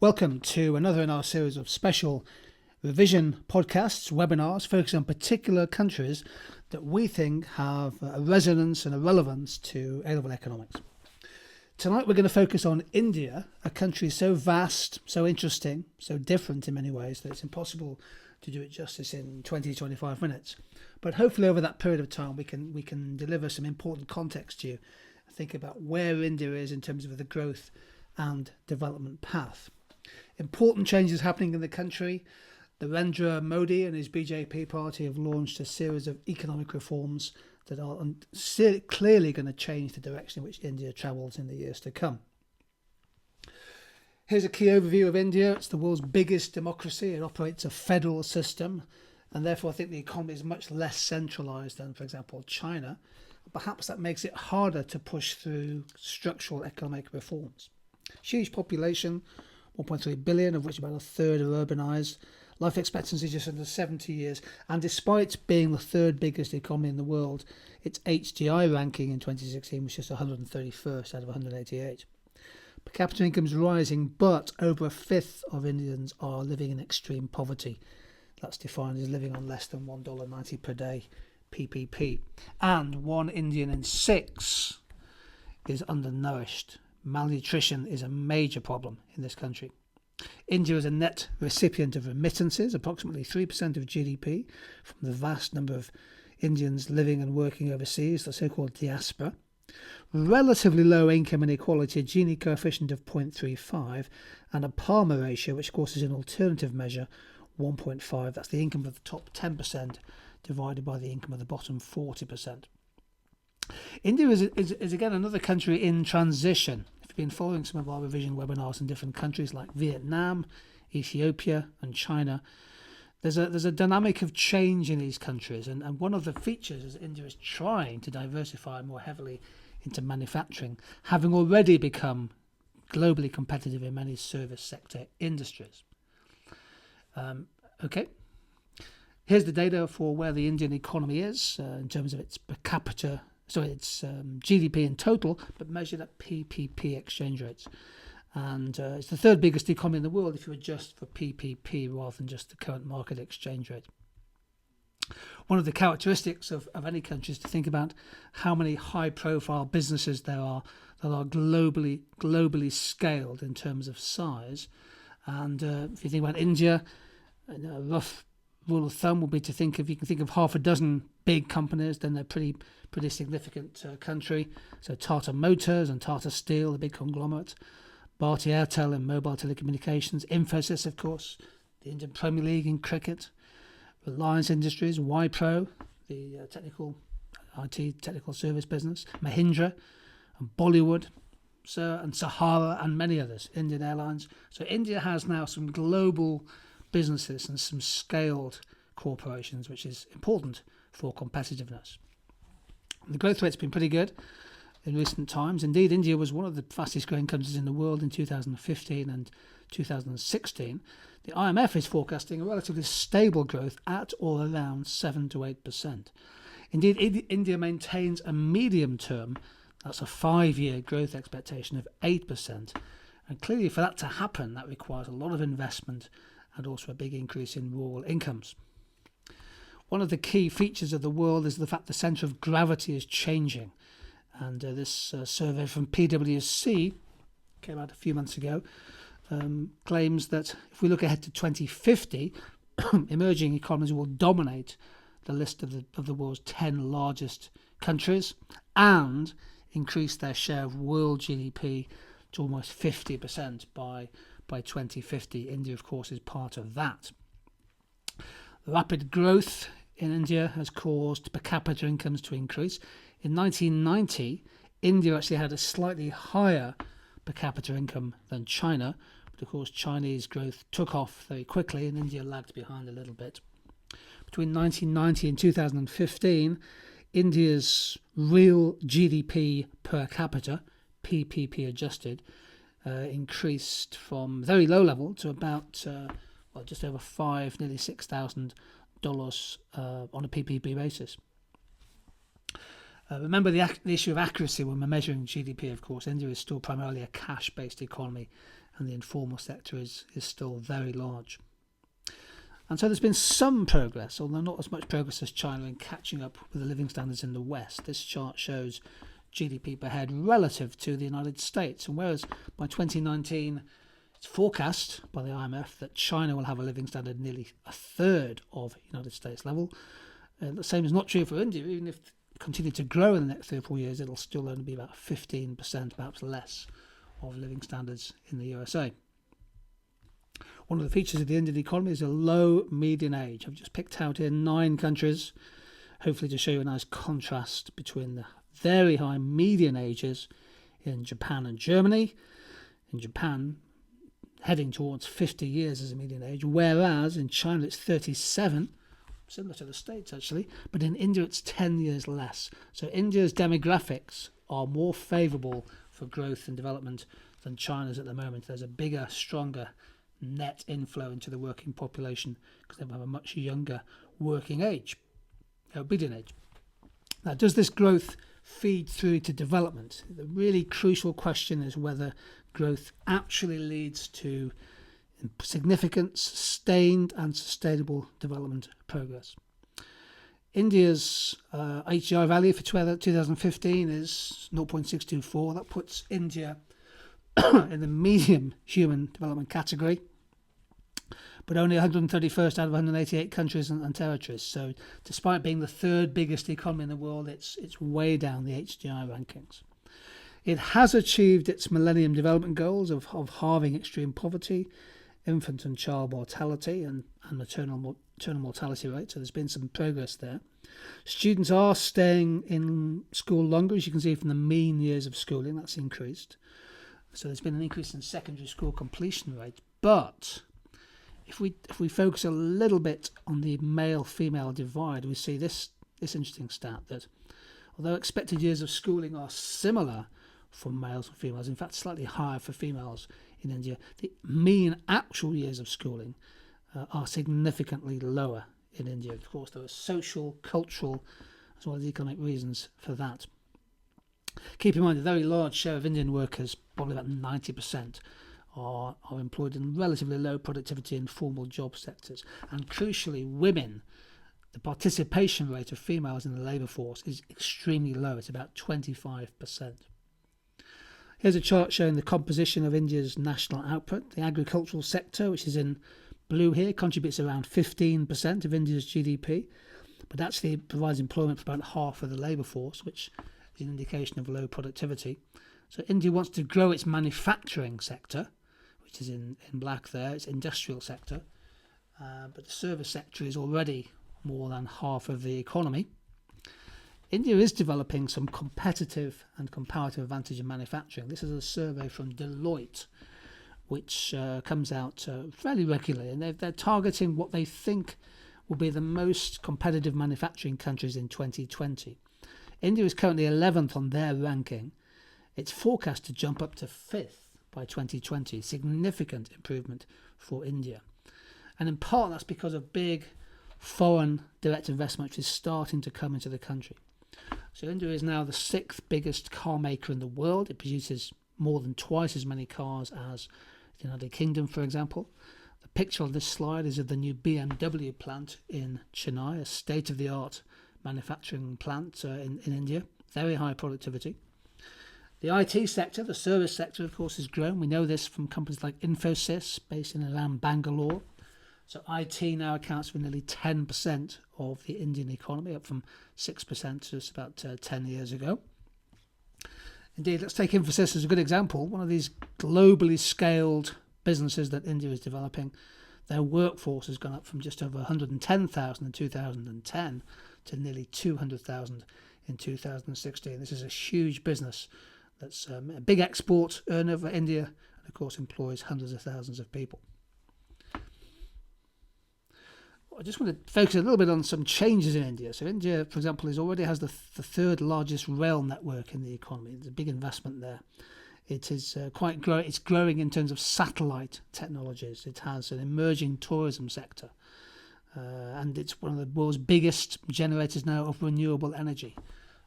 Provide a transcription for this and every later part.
Welcome to another in our series of special revision podcasts, webinars, focusing on particular countries that we think have a resonance and a relevance to A-level economics. Tonight we're going to focus on India, a country so vast, so interesting, so different in many ways that it's impossible to do it justice in 20-25 minutes. But hopefully over that period of time we can deliver some important context to you and think about where India is in terms of the growth and development path. Important changes happening in the country. Narendra Modi and his BJP party have launched a series of economic reforms that are clearly going to change the direction in which India travels in the years to come. Here's a key overview of India. It's the world's biggest democracy. It operates a federal system, and therefore I think the economy is much less centralised than, for example, China. Perhaps that makes it harder to push through structural economic reforms. Huge population, 1.3 billion, of which about a third are urbanised. Life expectancy just under 70 years. And despite being the third biggest economy in the world, its HDI ranking in 2016 was just 131st out of 188. Per capita income is rising, but over a fifth of Indians are living in extreme poverty. That's defined as living on less than $1.90 per day PPP. And 1 Indian in 6 is undernourished. Malnutrition is a major problem in this country. India is a net recipient of remittances, approximately 3% of GDP, from the vast number of Indians living and working overseas, the so-called diaspora. Relatively low income inequality, a Gini coefficient of 0.35, and a Palmer ratio, which of course is an alternative measure, 1.5. That's the income of the top 10% divided by the income of the bottom 40%. India is again another country in transition. If you've been following some of our revision webinars in different countries like Vietnam, Ethiopia and China, there's a dynamic of change in these countries, and one of the features is India is trying to diversify more heavily into manufacturing, having already become globally competitive in many service sector industries. Here's the data for where the Indian economy is in terms of its per capita. So it's GDP in total, but measured at PPP exchange rates. And it's the third biggest economy in the world if you adjust for PPP rather than just the current market exchange rate. One of the characteristics of any country is to think about how many high-profile businesses there are that are globally scaled in terms of size. And if you think about India, a rough rule of thumb would be to think if you can think of half a dozen big companies, then they're pretty significant country. So Tata Motors and Tata Steel, the big conglomerate, Bharti Airtel in mobile telecommunications, Infosys, of course, the Indian Premier League in cricket, Reliance Industries, Wipro, the IT technical service business, Mahindra and Bollywood, and Sahara and many others, Indian Airlines. So India has now some global businesses and some scaled corporations, which is important for competitiveness. The growth rate's been pretty good in recent times. Indeed, India was one of the fastest growing countries in the world in 2015 and 2016. The IMF is forecasting a relatively stable growth at or around 7 to 8%. Indeed, India maintains a medium term, that's a 5-year growth expectation of 8%. And clearly for that to happen, that requires a lot of investment and also a big increase in rural incomes. One of the key features of the world is the fact the centre of gravity is changing. And this survey from PwC came out a few months ago, claims that if we look ahead to 2050, emerging economies will dominate the list of the world's 10 largest countries and increase their share of world GDP to almost 50% by 2050. India, of course, is part of that. Rapid growth in India has caused per capita incomes to increase. In 1990, India actually had a slightly higher per capita income than China, but of course Chinese growth took off very quickly and India lagged behind a little bit. Between 1990 and 2015, India's real GDP per capita, PPP adjusted, increased from very low level to about just over nearly $6,000 on a PPP basis. Remember the issue of accuracy when we're measuring GDP, of course. India is still primarily a cash-based economy, and the informal sector is still very large. And so there's been some progress, although not as much progress as China in catching up with the living standards in the West. This chart shows GDP per head relative to the United States. And whereas by 2019, it's forecast by the IMF that China will have a living standard nearly a third of United States level, the same is not true for India. Even if it continues to grow in the next 3 or 4 years, it'll still only be about 15%, perhaps less, of living standards in the USA. One of the features of the Indian economy is a low median age. I've just picked out here 9 countries, hopefully to show you a nice contrast between the very high median ages in Japan and Germany. In Japan, heading towards 50 years as a median age, whereas in China it's 37, similar to the States actually, but in India it's 10 years less. So India's demographics are more favourable for growth and development than China's at the moment. There's a bigger, stronger net inflow into the working population because they have a much younger working age, median age. Now, does this growth feed through to development? The really crucial question is whether growth actually leads to significant, sustained and sustainable development progress. India's HDI value for 2015 is 0.624. That puts India in the medium human development category, but only 131st out of 188 countries and territories. So despite being the third biggest economy in the world, it's way down the HDI rankings. It has achieved its Millennium Development Goals of halving extreme poverty, infant and child mortality and maternal mortality rate. So there's been some progress there. Students are staying in school longer, as you can see from the mean years of schooling, that's increased. So there's been an increase in secondary school completion rate. But if we focus a little bit on the male-female divide, we see this interesting stat that although expected years of schooling are similar for males and females, in fact slightly higher for females in India, the mean actual years of schooling are significantly lower in India. Of course, there are social, cultural, as well as economic reasons for that. Keep in mind, a very large share of Indian workers, probably about 90%, are employed in relatively low productivity and formal job sectors. And crucially, women, the participation rate of females in the labour force is extremely low. It's about 25%. Here's a chart showing the composition of India's national output. The agricultural sector, which is in blue here, contributes around 15% of India's GDP, but actually provides employment for about half of the labour force, which is an indication of low productivity. So India wants to grow its manufacturing sector, which is in black there, its industrial sector, but the service sector is already more than half of the economy. India is developing some competitive and comparative advantage in manufacturing. This is a survey from Deloitte, which comes out fairly regularly, and they're targeting what they think will be the most competitive manufacturing countries in 2020. India is currently 11th on their ranking. It's forecast to jump up to 5th by 2020, significant improvement for India. And in part that's because of big foreign direct investment which is starting to come into the country. So India is now the 6th biggest car maker in the world. It produces more than twice as many cars as the United Kingdom, for example. The picture on this slide is of the new BMW plant in Chennai, a state-of-the-art manufacturing plant in India. Very high productivity. The IT sector, the service sector, of course, has grown. We know this from companies like Infosys, based in around Bangalore. So IT now accounts for nearly 10% of the Indian economy, up from 6% just about 10 years ago. Indeed, let's take Infosys as a good example. One of these globally scaled businesses that India is developing. Their workforce has gone up from just over 110,000 in 2010 to nearly 200,000 in 2016. This is a huge business that's a big export earner for India and, of course, employs hundreds of thousands of people. I just want to focus a little bit on some changes in India. So India, for example, already has the third largest rail network in the economy. There's a big investment there. It is it's growing in terms of satellite technologies. It has an emerging tourism sector. And it's one of the world's biggest generators now of renewable energy.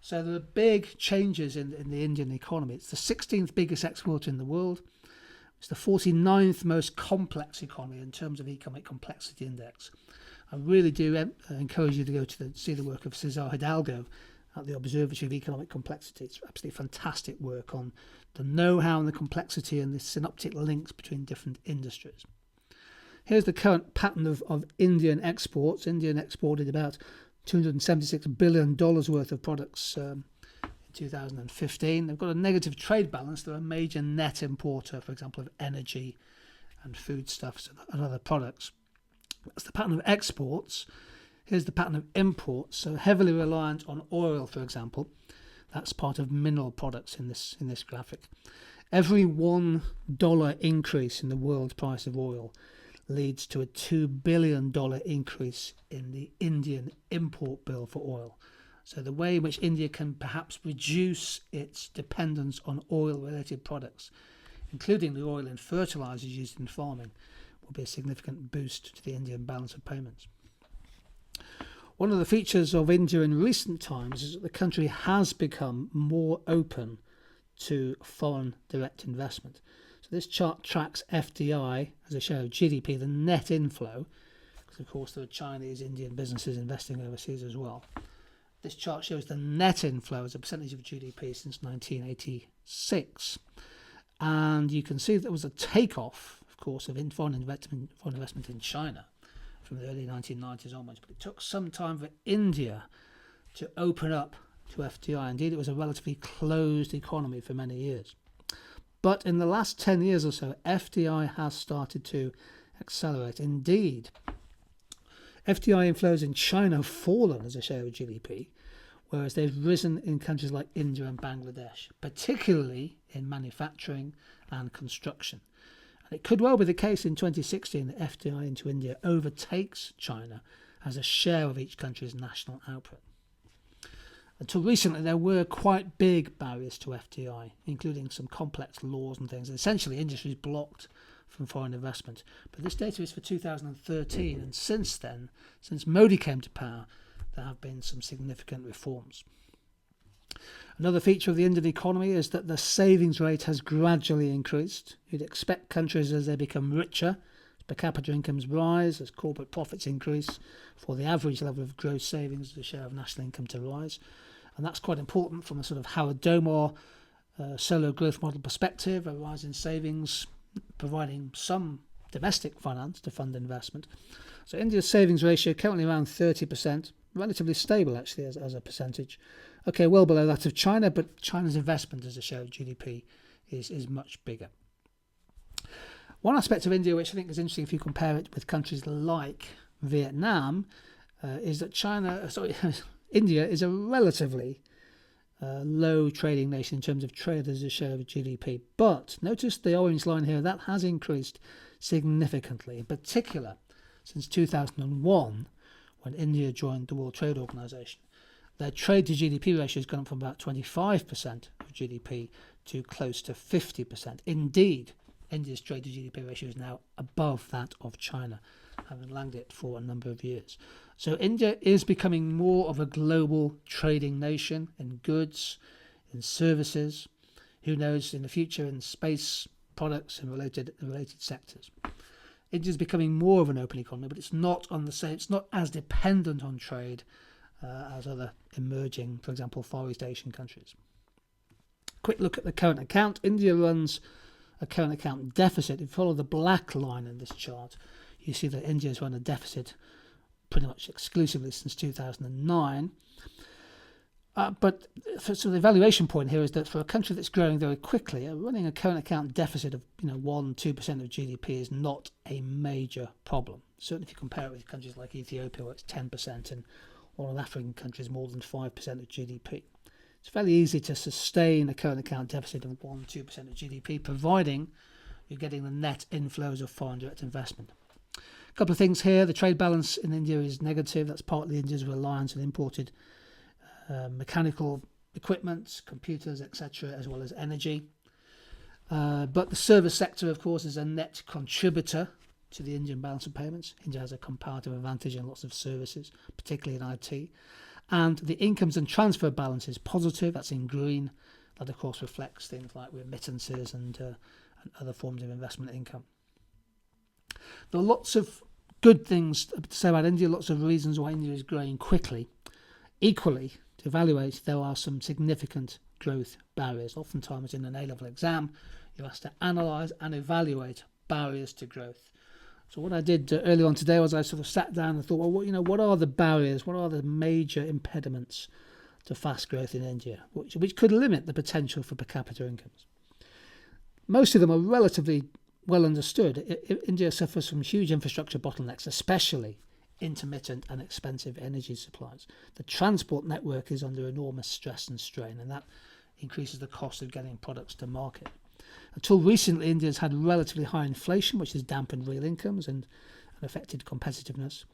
So there are big changes in the Indian economy. It's the 16th biggest exporter in the world. It's the 49th most complex economy in terms of economic complexity index. I really do encourage you to go to see the work of Cesar Hidalgo at the Observatory of Economic Complexity. It's absolutely fantastic work on the know-how and the complexity and the synoptic links between different industries. Here's the current pattern of Indian exports. India exported about $276 billion worth of products in 2015. They've got a negative trade balance. They're a major net importer, for example, of energy and foodstuffs and other products. That's the pattern of exports. Here's the pattern of imports. So heavily reliant on oil, for example. That's part of mineral products in this graphic. Every $1 increase in the world price of oil leads to a $2 billion increase in the Indian import bill for oil. So the way in which India can perhaps reduce its dependence on oil-related products, including the oil and fertilizers used in farming, will be a significant boost to the Indian balance of payments. One of the features of India in recent times is that the country has become more open to foreign direct investment. So this chart tracks FDI as a share of GDP, the net inflow, because of course there are Chinese, Indian businesses investing overseas as well. This chart shows the net inflow as a percentage of GDP since 1986. And you can see there was a takeoff, of course, of foreign investment in China from the early 1990s onwards. But it took some time for India to open up to FDI. Indeed, it was a relatively closed economy for many years. But in the last 10 years or so, FDI has started to accelerate. Indeed, FDI inflows in China have fallen as a share of GDP, whereas they've risen in countries like India and Bangladesh, particularly in manufacturing and construction. And it could well be the case in 2016 that FDI into India overtakes China as a share of each country's national output. Until recently, there were quite big barriers to FDI, including some complex laws and things. Essentially, industry is blocked from foreign investment. But this data is for 2013, and since then, since Modi came to power, there have been some significant reforms. Another feature of the Indian economy is that the savings rate has gradually increased. You'd expect countries, as they become richer, as per capita incomes rise, as corporate profits increase, for the average level of gross savings as a share of national income to rise. And that's quite important from a sort of Howard Domar solo growth model perspective, a rise in savings providing some domestic finance to fund investment. So India's savings ratio currently around 30%, relatively stable actually as a percentage. Okay, well below that of China, but China's investment as a share of GDP is much bigger. One aspect of India which I think is interesting if you compare it with countries like Vietnam is that India is a relatively low trading nation in terms of trade as a share of GDP. But notice the orange line here, that has increased significantly, in particular since 2001 when India joined the World Trade Organization. Their trade to GDP ratio has gone up from about 25% of GDP to close to 50%. Indeed, India's trade to GDP ratio is now above that of China, having lagged it for a number of years. So India is becoming more of a global trading nation in goods, in services, who knows, in the future in space products and related sectors. India is becoming more of an open economy, but it's not as dependent on trade as other emerging, for example, Far East Asian countries. Quick look at the current account. India runs a current account deficit. If you follow the black line in this chart, you see that India has run a deficit pretty much exclusively since 2009. But so the evaluation point here is that for a country that's growing very quickly, running a current account deficit of 1-2% of GDP is not a major problem. Certainly if you compare it with countries like Ethiopia, where it's 10%, and all African countries more than 5% of GDP. It's fairly easy to sustain a current account deficit of 1-2% of GDP, providing you're getting the net inflows of foreign direct investment. A couple of things here. The trade balance in India is negative. That's partly India's reliance on imported mechanical equipment, computers, etc., as well as energy. But the service sector, of course, is a net contributor to the Indian balance of payments. India has a comparative advantage in lots of services, particularly in IT. And the incomes and transfer balance is positive. That's in green. That, of course, reflects things like remittances and and other forms of investment income. There are lots of good things to say about India, lots of reasons why India is growing quickly. Equally, to evaluate, there are some significant growth barriers. Oftentimes in an A-level exam, you're asked to analyse and evaluate barriers to growth. So what I did earlier on today was I sort of sat down and thought, well, what are the barriers? What are the major impediments to fast growth in India, which could limit the potential for per capita incomes? Most of them are relatively well understood. India suffers from huge infrastructure bottlenecks, especially intermittent and expensive energy supplies. The transport network is under enormous stress and strain, and that increases the cost of getting products to market. Until recently, India has had relatively high inflation, which has dampened real incomes and affected competitiveness.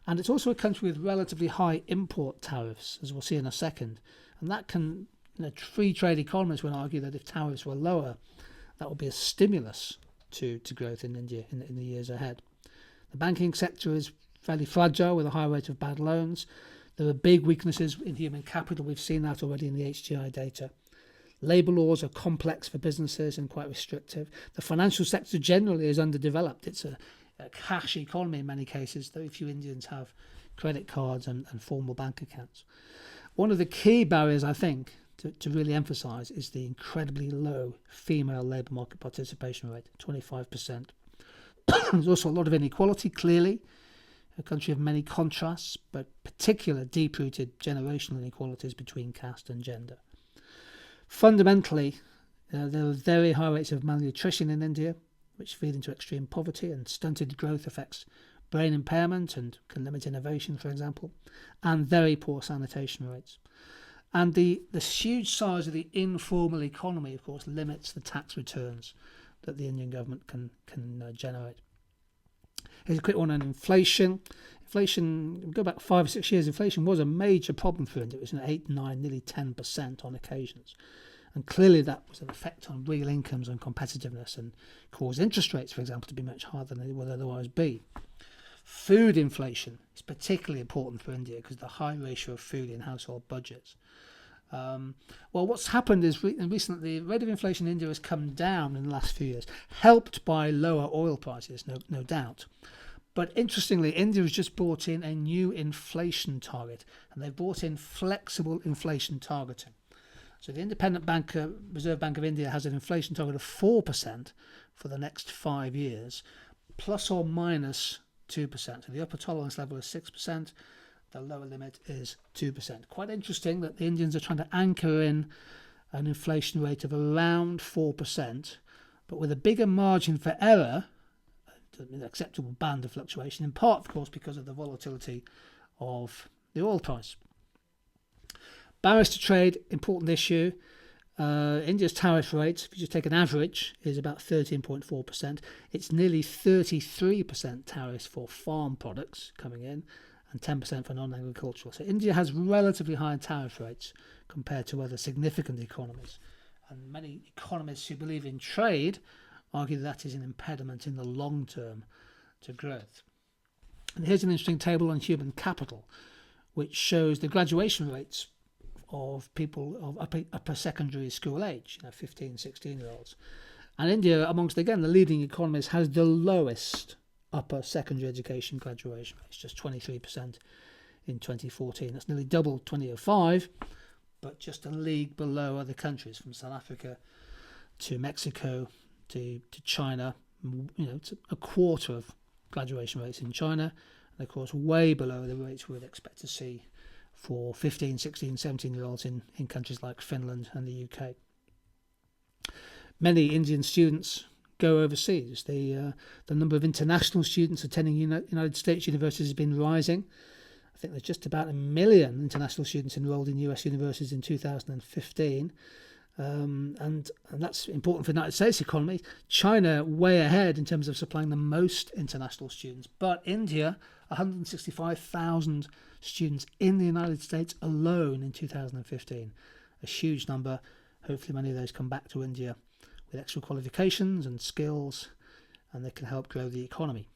And it's also a country with relatively high import tariffs, as we'll see in a second. And that can, free trade economists would argue that if tariffs were lower, that would be a stimulus to growth in India in the years ahead. The banking sector is fairly fragile with a high rate of bad loans. There are big weaknesses in human capital. We've seen that already in the HGI data. Labour laws are complex for businesses and quite restrictive. The financial sector generally is underdeveloped. It's a cash economy in many cases. Very few Indians have credit cards and formal bank accounts. One of the key barriers, I think, to really emphasise is the incredibly low female labour market participation rate, 25%. There's also a lot of inequality, clearly. A country of many contrasts, but particular deep-rooted generational inequalities between caste and gender. Fundamentally, there are very high rates of malnutrition in India, which feed into extreme poverty, and stunted growth affects brain impairment and can limit innovation, for example, and very poor sanitation rates. And the huge size of the informal economy, of course, limits the tax returns that the Indian government can generate. Here's a quick one on inflation. Inflation, go back 5 or 6 years, inflation was a major problem for India. It was 8, 9, nearly 10% on occasions. And clearly that was an effect on real incomes and competitiveness and caused interest rates, for example, to be much higher than they would otherwise be. Food inflation is particularly important for India because of the high ratio of food in household budgets. Well, what's happened is recently the rate of inflation in India has come down in the last few years, helped by lower oil prices, no doubt. But interestingly, India has just brought in a new inflation target, and they've brought in flexible inflation targeting. So the Independent Reserve Bank of India has an inflation target of 4% for the next 5 years, plus or minus 2%. So the upper tolerance level is 6%. The lower limit is 2%. Quite interesting that the Indians are trying to anchor in an inflation rate of around 4%, but with a bigger margin for error, an acceptable band of fluctuation, in part, of course, because of the volatility of the oil price. Barriers to trade, important issue. India's tariff rate, if you just take an average, is about 13.4%. It's nearly 33% tariffs for farm products coming in, and 10% for non-agricultural. So India has relatively high tariff rates compared to other significant economies. And many economists who believe in trade argue that is an impediment in the long term to growth. And here's an interesting table on human capital, which shows the graduation rates of people of upper secondary school age, 15, 16-year-olds. And India, amongst, again, the leading economies, has the lowest upper secondary education graduation rate. It's just 23% in 2014. That's nearly double 2005, but just a league below other countries, from South Africa to Mexico to China. It's a quarter of graduation rates in China, and of course way below the rates we would expect to see for 15, 16, 17-year-olds in countries like Finland and the UK. Many Indian students go overseas. The number of international students attending United States universities has been rising. I think there's just about 1 million international students enrolled in US universities in 2015. And that's important for the United States economy. China way ahead in terms of supplying the most international students. But India, 165,000 students in the United States alone in 2015. A huge number. Hopefully many of those come back to India with extra qualifications and skills, and they can help grow the economy.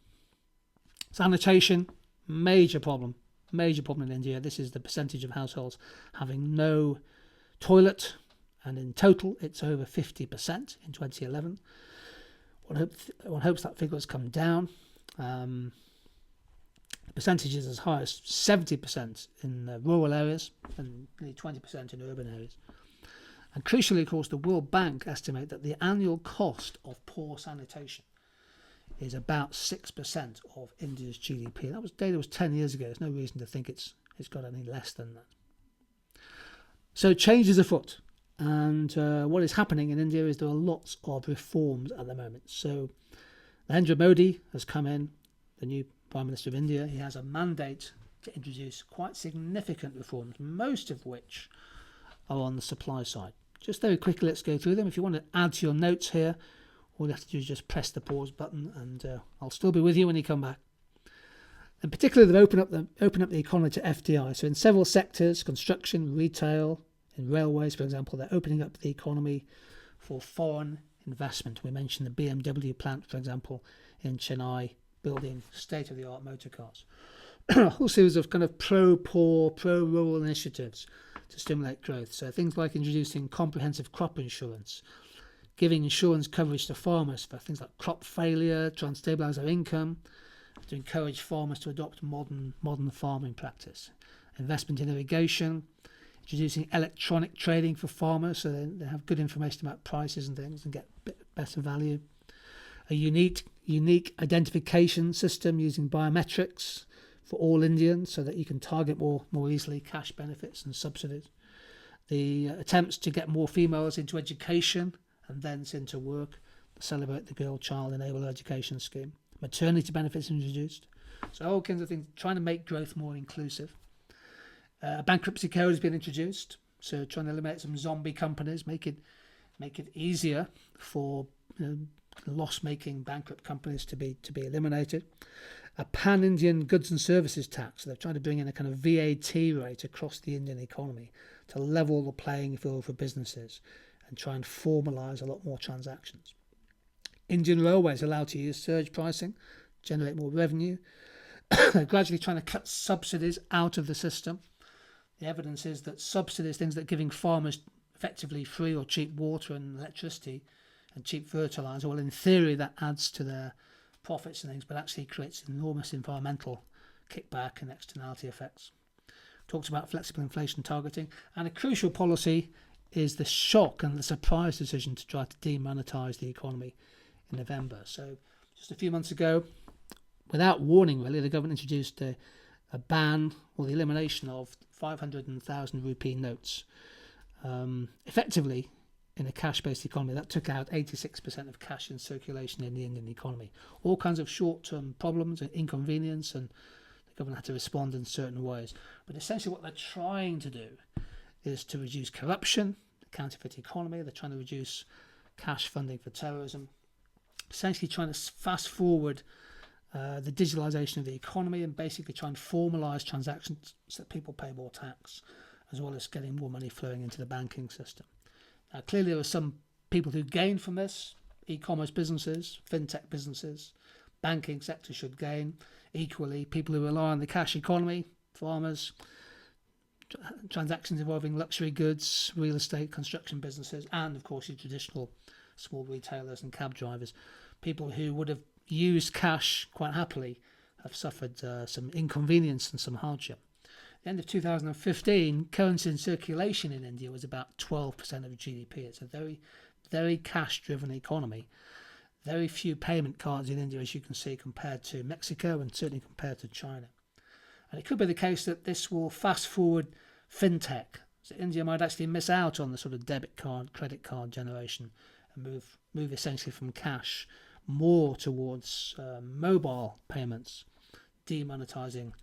Sanitation, major problem in India. This is the percentage of households having no toilet, and in total it's over 50% in 2011. One hopes that figure has come down. The percentage is as high as 70% in rural areas and nearly 20% in urban areas. And crucially, of course, the World Bank estimate that the annual cost of poor sanitation is about 6% of India's GDP. That was data was 10 years ago. There's no reason to think it's got any less than that. So change is afoot. And what is happening in India is there are lots of reforms at the moment. So Narendra Modi has come in, the new Prime Minister of India. He has a mandate to introduce quite significant reforms, most of which are on the supply side. Just very quickly, let's go through them. If you want to add to your notes here, all you have to do is just press the pause button, and I'll still be with you when you come back. And particularly, they've open up the economy to FDI. So in several sectors, construction, retail, in railways, for example, they're opening up the economy for foreign investment. We mentioned the BMW plant, for example, in Chennai, building state-of-the-art motor cars. A whole series of kind of pro-poor, pro-rural initiatives to stimulate growth. So things like introducing comprehensive crop insurance, giving insurance coverage to farmers for things like crop failure, trying to stabilise their income, to encourage farmers to adopt modern farming practice. Investment in irrigation, introducing electronic trading for farmers so they have good information about prices and things and get better value. A unique identification system using biometrics for all Indians so that you can target more easily cash benefits and subsidies. The attempts to get more females into education and thence into work, to celebrate the Girl Child Enable Education Scheme. Maternity benefits introduced. So all kinds of things, trying to make growth more inclusive. A bankruptcy code has been introduced, so trying to eliminate some zombie companies, make it easier for loss-making bankrupt companies to be eliminated. A pan-Indian goods and services tax. So they're trying to bring in a kind of VAT rate across the Indian economy to level the playing field for businesses and try and formalise a lot more transactions. Indian Railways allowed to use surge pricing, generate more revenue. They're gradually trying to cut subsidies out of the system. The evidence is that subsidies, things like giving farmers effectively free or cheap water and electricity and cheap fertiliser, well, in theory that adds to their profits and things, but actually creates enormous environmental kickback and externality effects. Talks about flexible inflation targeting, and a crucial policy is the shock and the surprise decision to try to demonetise the economy in November. So just a few months ago, without warning really, the government introduced a ban or the elimination of 500,000 rupee notes. Effectively, in a cash-based economy, that took out 86% of cash in circulation in the Indian economy. All kinds of short-term problems and inconvenience, and the government had to respond in certain ways. But essentially what they're trying to do is to reduce corruption, the counterfeit economy. They're trying to reduce cash funding for terrorism, essentially trying to fast forward the digitalisation of the economy and basically try and formalise transactions so that people pay more tax, as well as getting more money flowing into the banking system. Now, clearly there are some people who gain from this. E-commerce businesses, fintech businesses, banking sector should gain. Equally, people who rely on the cash economy, farmers, transactions involving luxury goods, real estate, construction businesses, and of course your traditional small retailers and cab drivers. People who would have used cash quite happily have suffered some inconvenience and some hardship. At the end of 2015, currency in circulation in India was about 12% of GDP. It's a very, very cash-driven economy. Very few payment cards in India, as you can see, compared to Mexico and certainly compared to China. And it could be the case that this will fast-forward fintech. So India might actually miss out on the sort of debit card, credit card generation and move essentially from cash more towards mobile payments, demonetising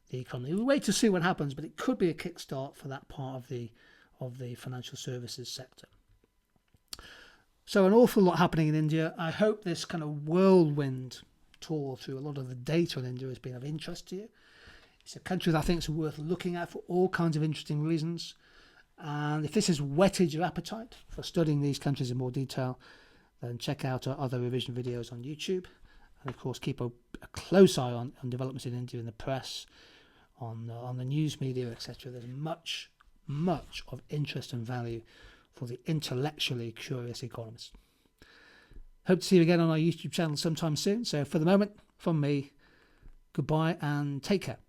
the economy. We'll wait to see what happens, but it could be a kickstart for that part of the financial services sector. So an awful lot happening in India. I hope this kind of whirlwind tour through a lot of the data in India has been of interest to you. It's a country that I think is worth looking at for all kinds of interesting reasons. And if this has whetted your appetite for studying these countries in more detail, then check out our other revision videos on YouTube. And of course, keep a close eye on developments in India in the press, on the news media, etc. There's much of interest and value for the intellectually curious economist. Hope to see you again on our YouTube channel sometime soon. So for the moment, from me, goodbye and take care.